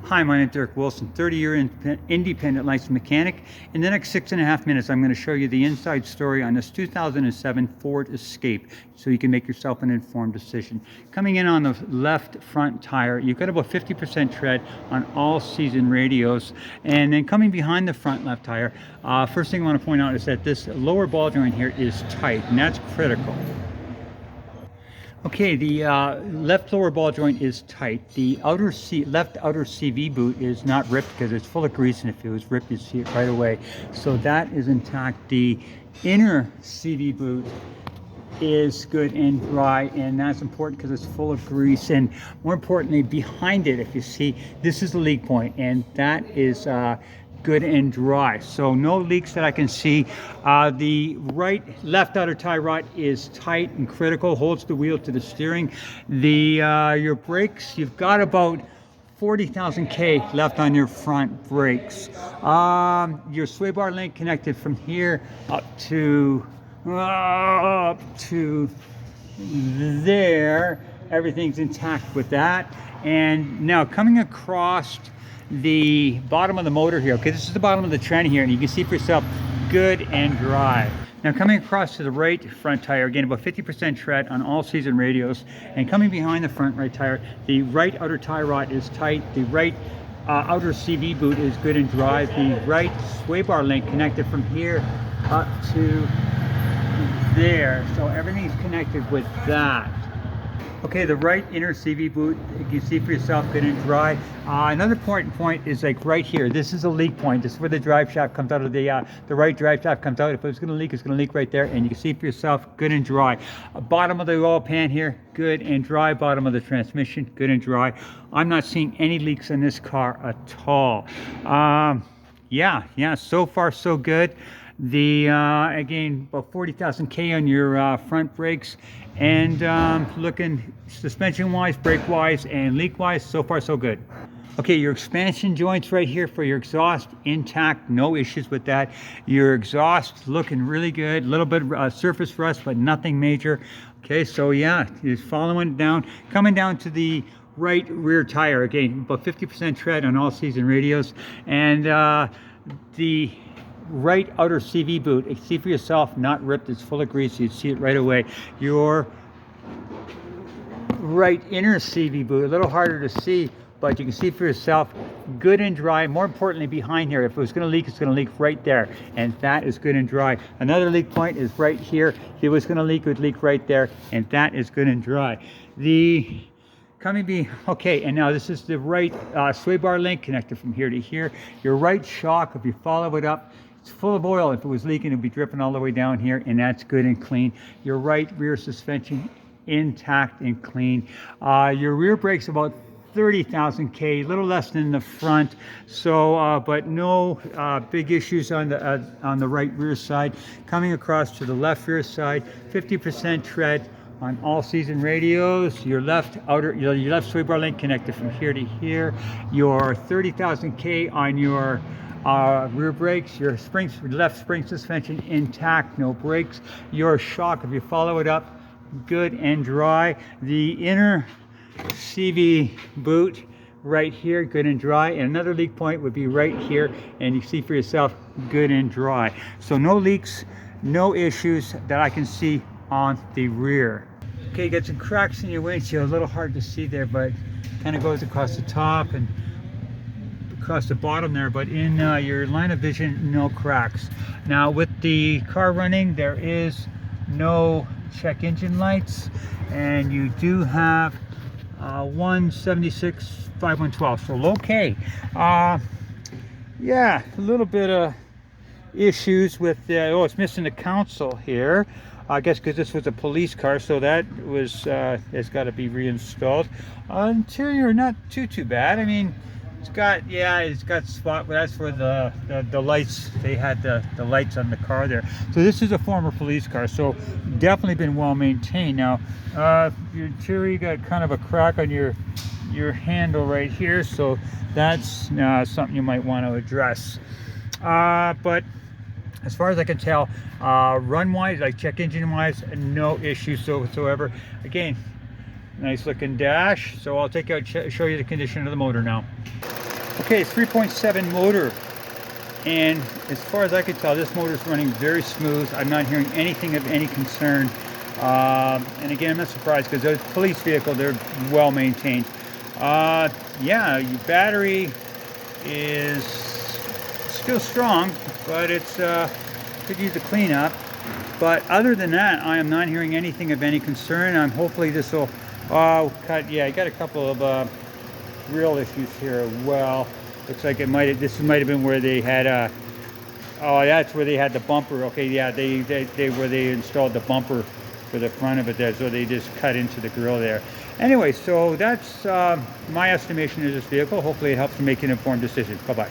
Hi, my name is Derek Wilson, 30-year independent licensed mechanic. In the next 6.5 minutes, I'm going to show you the inside story on this 2007 Ford Escape so you can make yourself an informed decision. Coming in on the left front tire, you've got about 50% tread on all season radios. And then coming behind the front left tire, first thing I want to point out is that this lower ball joint here is tight, and that's critical. Okay, the left lower ball joint is tight. The left outer CV boot is not ripped because it's full of grease, and if it was ripped, you'd see it right away. So that is intact. The inner CV boot is good and dry, and that's important because it's full of grease. And more importantly, behind it, if you see, this is the leak point, and that is good and dry, so no leaks that I can see. The left outer tie rod is tight and critical, holds the wheel to the steering. Your brakes, you've got about 40,000 K left on your front brakes. Your sway bar link connected from here up to there. Everything's intact with that. And now coming across the bottom of the motor here, okay, this is the bottom of the trend here, and you can see for yourself, good and dry. Now coming across to the right front tire, again about 50% tread on all season radios, and coming behind the front right tire, the right outer tie rod is tight, the right outer CV boot is good and dry, the right sway bar link connected from here up to there, so everything's connected with that. Okay, the right inner CV boot, you can see for yourself, good and dry. Another important point is like right here. This is a leak point. This is where the drive shaft comes out of the right drive shaft comes out. If it was going to leak, it's going to leak right there, and you can see for yourself, good and dry. Bottom of the oil pan here, good and dry. Bottom of the transmission, good and dry. I'm not seeing any leaks in this car at all. Yeah, so far so good. Again, about 40,000 K on your front brakes, and looking suspension wise, brake wise, and leak wise, so far so good. Okay, your expansion joints right here for your exhaust intact, no issues with that. Your exhaust looking really good, a little bit of surface rust, but nothing major. Okay, so yeah, just following it down, coming down to the right rear tire, again about 50% tread on all season radios, and the right outer CV boot, you see for yourself, not ripped, it's full of grease, you'd see it right away. Your right inner CV boot, a little harder to see, but you can see for yourself, good and dry. More importantly, behind here, if it was going to leak, it's going to leak right there, and that is good and dry. Another leak point is right here. If it was going to leak, it would leak right there, and that is good and dry. Okay, and now this is the right sway bar link connected from here to here. Your right shock, if you follow it up, it's full of oil. If it was leaking, it would be dripping all the way down here, and that's good and clean. Your right rear suspension, intact and clean. Your rear brakes about 30,000 K, a little less than the front, so but no big issues on the right rear side. Coming across to the left rear side, 50% tread on all season radios. Your left sway bar link connected from here to here. Your 30,000 K on your rear brakes. Your left spring suspension intact, no brakes. Your shock, if you follow it up, good and dry. The inner CV boot right here, good and dry. And another leak point would be right here, and you see for yourself, good and dry. So no leaks, no issues that I can see on the rear. Okay, you got some cracks in your windshield, a little hard to see there, but kind of goes across the top and across the bottom there, but in your line of vision, no cracks. Now with the car running, there is no check engine lights, and you do have 176 5112, so okay. Yeah, a little bit of issues with it's missing the console here, I guess because this was a police car, so that was it's got to be reinstalled. Interior, not too bad. I mean, it's got spot, but that's for the lights. They had the lights on the car there. So this is a former police car, so definitely been well maintained. Now your interior, you got kind of a crack on your handle right here, so that's something you might want to address. But as far as I can tell, run wise, like check engine wise, no issues whatsoever. Again, nice looking dash. So I'll take out, show you the condition of the motor now. Okay, 3.7 motor. And as far as I can tell, this motor is running very smooth. I'm not hearing anything of any concern. And again, I'm not surprised because those police vehicle, they're well maintained. Yeah, your battery is still strong, but it's could use a cleanup. But other than that, I am not hearing anything of any concern. Hopefully this will cut. Yeah, I got a couple of real issues here as well. Looks like this might have been where they had oh, that's where they had the bumper. Okay, yeah, they where they installed the bumper for the front of it there, so they just cut into the grill there. Anyway, so that's my estimation of this vehicle. Hopefully it helps you make an informed decision. Bye-bye.